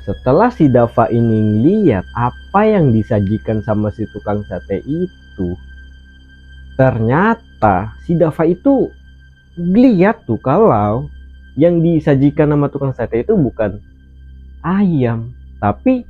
Setelah si Dava ini lihat apa yang disajikan sama si tukang sate itu, ternyata si Dava itu lihat tuh kalau yang disajikan sama tukang sate itu bukan ayam, tapi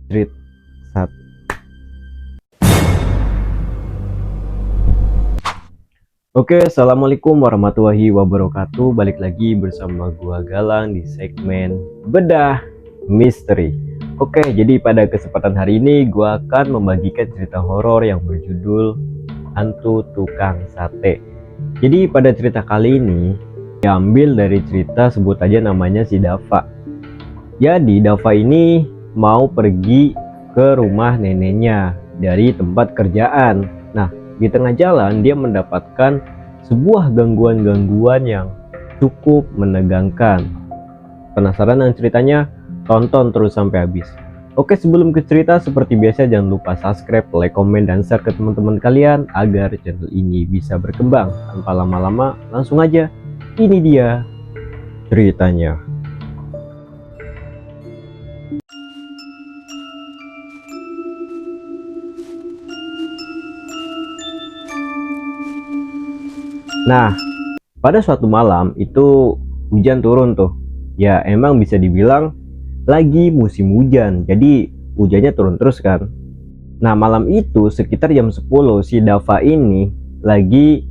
street sate. Oke, assalamualaikum warahmatullahi wabarakatuh. Balik lagi bersama gua Galang di segmen Bedah Misteri. Oke, jadi pada kesempatan hari ini gua akan membagikan cerita horor yang berjudul Hantu Tukang Sate. Jadi pada cerita kali ini diambil dari cerita, sebut aja namanya si Dava. Jadi Dava ini mau pergi ke rumah neneknya dari tempat kerjaan. Nah, di tengah jalan dia mendapatkan sebuah gangguan-gangguan yang cukup menegangkan. Penasaran dengan ceritanya? Tonton terus sampai habis. Oke, sebelum ke cerita, seperti biasa jangan lupa subscribe, like, komen, dan share ke teman-teman kalian agar channel ini bisa berkembang. Tanpa lama-lama, langsung aja. Ini dia ceritanya. Nah, pada suatu malam itu hujan turun tuh. Ya, emang bisa dibilang lagi musim hujan. Jadi hujannya turun terus kan. Nah, malam itu sekitar jam 10 si Dava ini lagi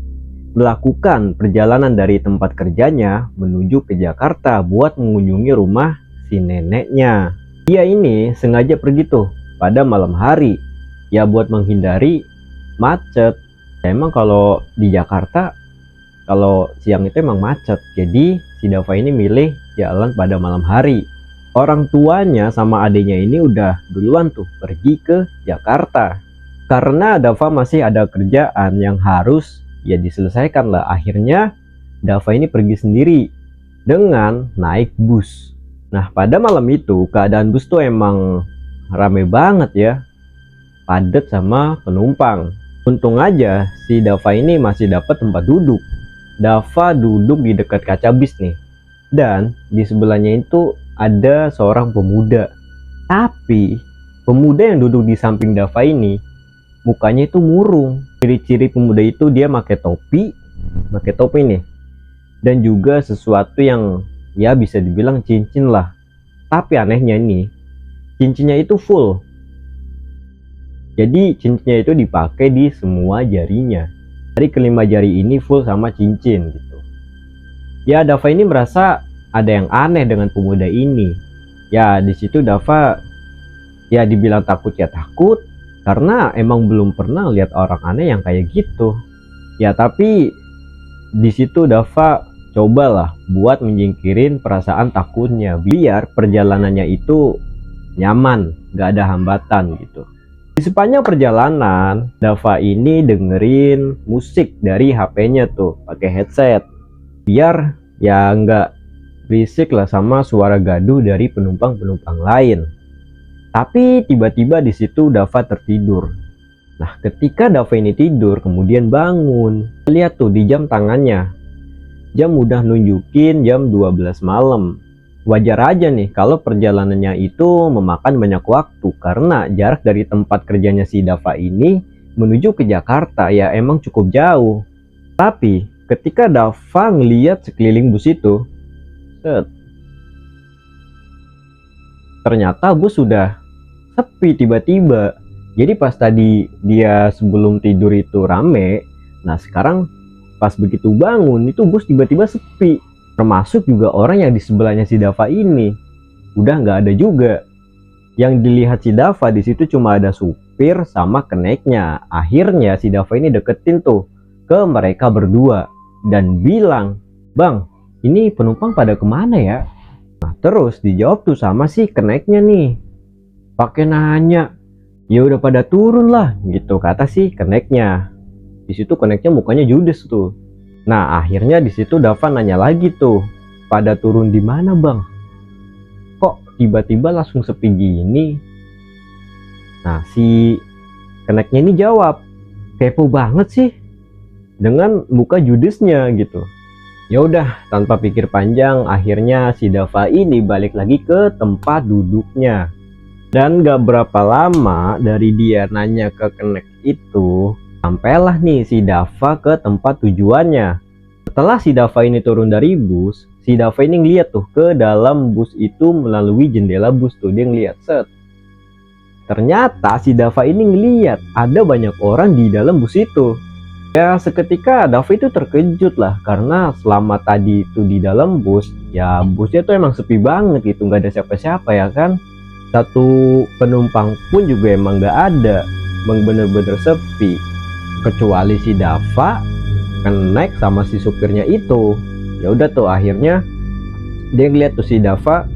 melakukan perjalanan dari tempat kerjanya menuju ke Jakarta buat mengunjungi rumah si neneknya. Dia ini sengaja pergi tuh pada malam hari. Ya buat menghindari macet. Emang kalau di Jakarta kalau siang itu emang macet, jadi si Dava ini milih jalan pada malam hari. Orang tuanya sama adiknya ini udah duluan tuh pergi ke Jakarta. Karena Dava masih ada kerjaan yang harus ya diselesaikan lah. Akhirnya Dava ini pergi sendiri dengan naik bus. Nah, pada malam itu keadaan bus tuh emang rame banget ya, padat sama penumpang. Untung aja si Dava ini masih dapat tempat duduk. Dava duduk di dekat kaca bis nih, dan di sebelahnya itu ada seorang pemuda. Tapi pemuda yang duduk di samping Dava ini mukanya itu murung. Ciri-ciri pemuda itu dia pakai topi nih, dan juga sesuatu yang ya bisa dibilang cincin lah. Tapi anehnya nih, cincinnya itu full. Jadi cincinnya itu dipakai di semua jarinya. Dari kelima jari ini full sama cincin gitu. Ya, Dava ini merasa ada yang aneh dengan pemuda ini. Ya, di situ Dava ya dibilang takut ya takut, karena emang belum pernah lihat orang aneh yang kayak gitu. Ya, tapi di situ Dava cobalah buat menyingkirin perasaan takutnya biar perjalanannya itu nyaman, gak ada hambatan gitu. Di sepanjang perjalanan, Dava ini dengerin musik dari HP-nya tuh, pakai headset. Biar ya nggak berisik lah sama suara gaduh dari penumpang-penumpang lain. Tapi tiba-tiba di situ Dava tertidur. Nah, ketika Dava ini tidur, kemudian bangun. Lihat tuh di jam tangannya. Jam udah nunjukin jam 12 malam. Wajar aja nih kalau perjalanannya itu memakan banyak waktu, karena jarak dari tempat kerjanya si Dava ini menuju ke Jakarta ya emang cukup jauh. Tapi ketika Dava ngeliat sekeliling bus itu, ternyata bus sudah sepi tiba-tiba. Jadi pas tadi dia sebelum tidur itu rame, nah sekarang pas begitu bangun itu bus tiba-tiba sepi. Termasuk juga orang yang di sebelahnya si Dava ini udah nggak ada juga. Yang dilihat si Dava di situ cuma ada supir sama keneknya. Akhirnya si Dava ini deketin tuh ke mereka berdua dan bilang, "Bang, ini penumpang pada kemana ya?" Nah, terus dijawab tuh sama si keneknya nih, pakai nanya, "Ya udah pada turun lah," gitu kata si keneknya. Di situ keneknya mukanya judes tuh. Nah, akhirnya di situ Dava nanya lagi tuh, "Pada turun di mana, Bang? Kok tiba-tiba langsung sepi gini?" Nah, si keneknya ini jawab, "Kepo banget sih," dengan muka judesnya gitu. Ya udah, tanpa pikir panjang, akhirnya si Dava ini balik lagi ke tempat duduknya. Dan gak berapa lama dari dia nanya ke kenek itu, sampailah nih si Dava ke tempat tujuannya. Setelah si Dava ini turun dari bus, si Dava ini ngeliat tuh ke dalam bus itu melalui jendela bus tuh. Dia ngeliat, set. Ternyata si Dava ini ngeliat ada banyak orang di dalam bus itu. Ya seketika Dava itu terkejut lah, karena selama tadi itu di dalam bus, ya busnya tuh emang sepi banget gitu, nggak ada siapa-siapa ya kan. Satu penumpang pun juga emang nggak ada, emang bener-bener sepi. Kecuali si Dava, kenek sama si supirnya itu. Ya udah tuh akhirnya dia ngeliat tuh si Dava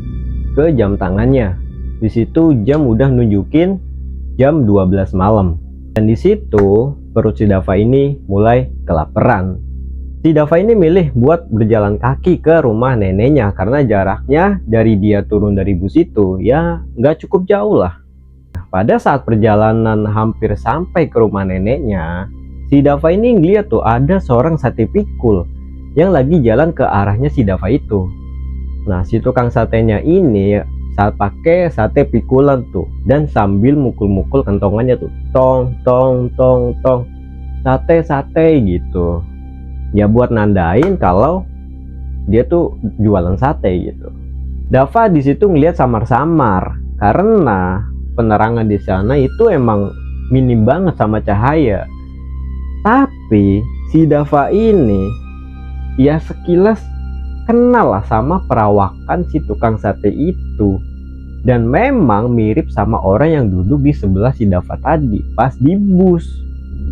ke jam tangannya. Di situ jam udah nunjukin jam 12 malam. Dan di situ perut si Dava ini mulai kelaparan. Si Dava ini milih buat berjalan kaki ke rumah neneknya karena jaraknya dari dia turun dari bus itu ya nggak cukup jauh lah. Pada saat perjalanan hampir sampai ke rumah neneknya, si Dava ini ngeliat tuh ada seorang sate pikul yang lagi jalan ke arahnya si Dava itu. Nah si tukang satenya ini saat pakai sate pikulan tuh dan sambil mukul-mukul kentongannya tuh, tong tong tong tong, sate sate gitu ya, buat nandain kalau dia tuh jualan sate gitu. Dava di situ ngelihat samar-samar karena penerangan di sana itu emang minim banget sama cahaya. Tapi si Dava ini ya sekilas kenal lah sama perawakan si tukang sate itu, dan memang mirip sama orang yang duduk di sebelah si Dava tadi pas di bus.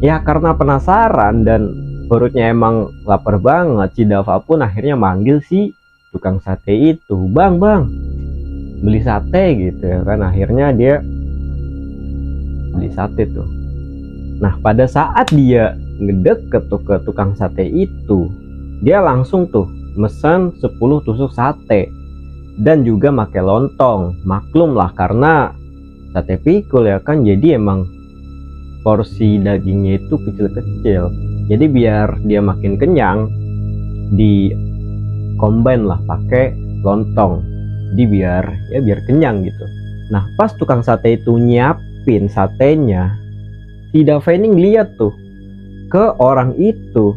Ya karena penasaran dan perutnya emang lapar banget, si Dava pun akhirnya manggil si tukang sate itu, bang beli sate gitu ya kan. Akhirnya dia beli sate tuh. Nah pada saat dia ngedeket tuh ke tukang sate itu, dia langsung tuh mesen 10 tusuk sate dan juga pakai lontong. Maklum lah karena sate pikul ya kan, jadi emang porsi dagingnya itu kecil-kecil, jadi biar dia makin kenyang di combine lah pakai lontong, jadi biar kenyang gitu. Nah pas tukang sate itu nyiapin satenya, si Dava ini ngeliat tuh ke orang itu,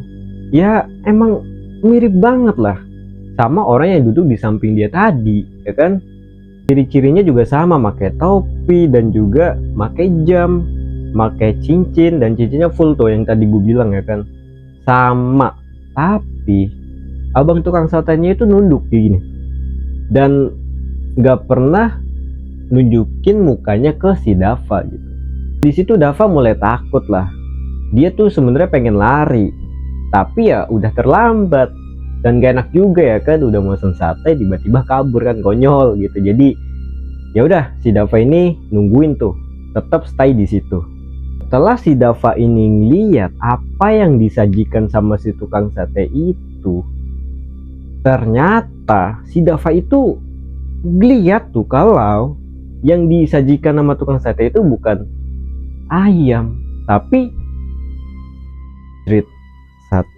ya emang mirip banget lah sama orang yang duduk di samping dia tadi ya kan. Ciri-cirinya juga sama, pakai topi dan juga pakai jam, pakai cincin, dan cincinnya full tuh yang tadi gue bilang ya kan, sama. Tapi abang tukang satenya itu nunduk gini dan nggak pernah nunjukin mukanya ke si Dava gitu. Di situ Dava mulai takut lah. Dia tuh sebenarnya pengen lari, tapi ya udah terlambat dan gak enak juga ya kan, udah mau mesen sate tiba-tiba kabur kan, konyol gitu. Jadi ya udah si Dava ini nungguin tuh, tetap stay di situ. Setelah si Dava ini ngeliat apa yang disajikan sama si tukang sate itu, ternyata si Dava itu ngeliat tuh kalau yang disajikan sama tukang sate itu bukan ayam tapi street sate.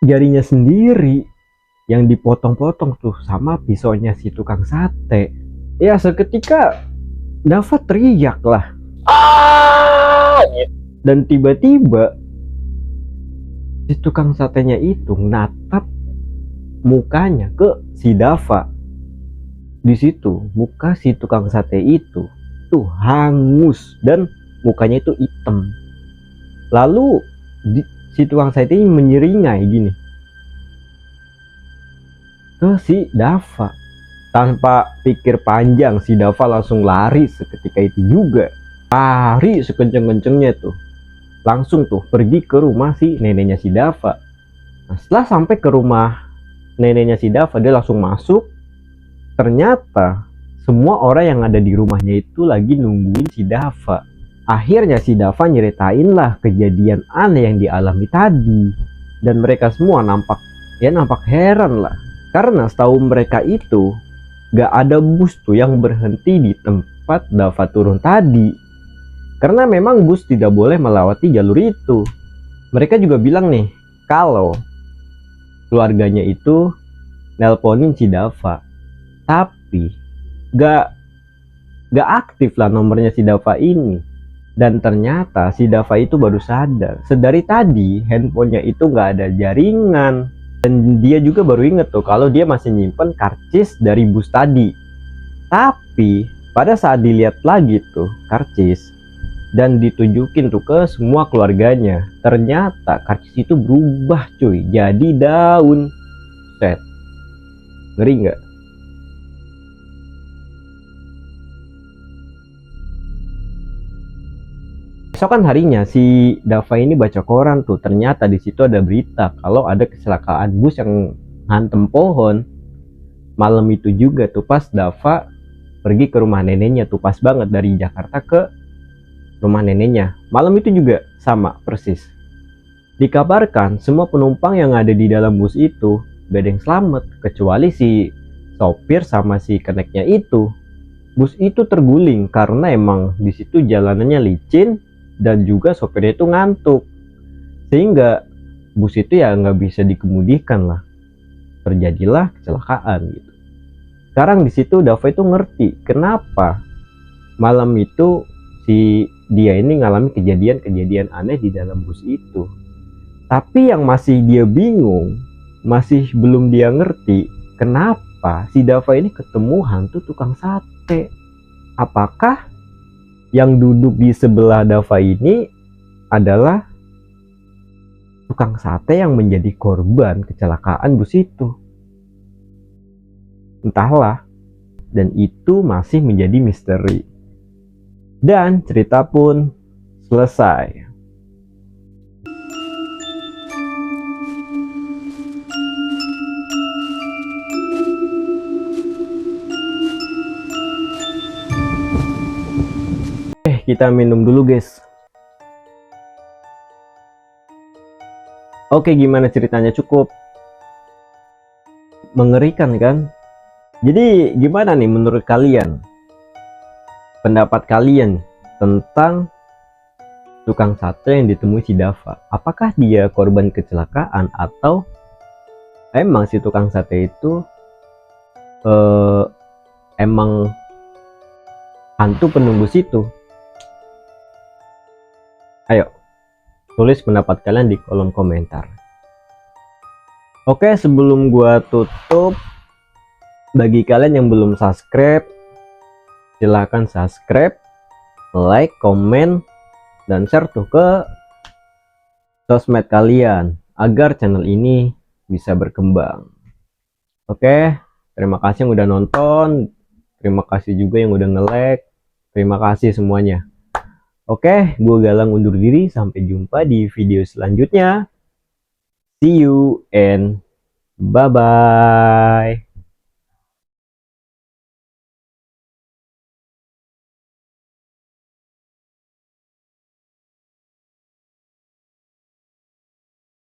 Jarinya sendiri yang dipotong-potong tuh sama pisaunya si tukang sate. Ya seketika Dava teriak lah, dan tiba-tiba si tukang satenya itu natap mukanya ke si Dava. Di situ muka si tukang sate itu tuh hangus dan mukanya itu hitam. Lalu si tukang sate ini menyeringai gini ke si Dava. Tanpa pikir panjang si Dava langsung lari seketika itu juga, lari sekenceng-kencengnya tuh, langsung tuh pergi ke rumah si neneknya si Dava. Nah, setelah sampai ke rumah neneknya si Dava, dia langsung masuk. Ternyata semua orang yang ada di rumahnya itu lagi nungguin si Dava. Akhirnya si Dava nyeritain lah kejadian aneh yang dialami tadi, dan mereka semua nampak heran lah, karena setahu mereka itu gak ada bus tuh yang berhenti di tempat Dava turun tadi, karena memang bus tidak boleh melewati jalur itu. Mereka juga bilang nih, kalau keluarganya itu nelponin si Dava, tapi gak aktif lah nomornya si Dava ini. Dan ternyata si Dava itu baru sadar, sedari tadi handphonenya itu gak ada jaringan. Dan dia juga baru inget tuh kalau dia masih nyimpen karcis dari bus tadi. Tapi pada saat dilihat lagi tuh karcis dan ditunjukin tuh ke semua keluarganya, ternyata karcis itu berubah cuy, jadi daun. Set, ngeri nggak? Besokan harinya si Dava ini baca koran tuh, ternyata di situ ada berita kalau ada kecelakaan bus yang ngantem pohon. Malam itu juga tuh pas Dava pergi ke rumah neneknya tuh, pas banget dari Jakarta ke rumah neneknya. Malam itu juga sama persis. Dikabarkan semua penumpang yang ada di dalam bus itu gak ada yang selamat kecuali si sopir sama si keneknya itu. Bus itu terguling karena emang di situ jalanannya licin dan juga sopirnya itu ngantuk, sehingga bus itu ya nggak bisa dikemudikan lah. Terjadilah kecelakaan gitu. Sekarang di situ Dava itu ngerti kenapa malam itu si dia ini ngalami kejadian-kejadian aneh di dalam bus itu. Tapi yang masih dia bingung, masih belum dia ngerti kenapa si Dava ini ketemu hantu tukang sate. Apakah yang duduk di sebelah Dava ini adalah tukang sate yang menjadi korban kecelakaan bus itu? Entahlah, dan itu masih menjadi misteri. Dan cerita pun selesai. Kita minum dulu guys. Oke, gimana ceritanya? Cukup mengerikan kan? Jadi gimana nih menurut kalian? Pendapat kalian tentang tukang sate yang ditemui si Dava? Apakah dia korban kecelakaan atau emang si tukang sate itu emang hantu penunggu situ? Ayo, tulis pendapat kalian di kolom komentar. Oke, sebelum gua tutup, bagi kalian yang belum subscribe, silahkan subscribe, like, komen, dan share tuh ke sosmed kalian agar channel ini bisa berkembang. Oke, terima kasih yang udah nonton, terima kasih juga yang udah nge-like, terima kasih semuanya. Oke, gue Galang undur diri. Sampai jumpa di video selanjutnya. See you and bye-bye.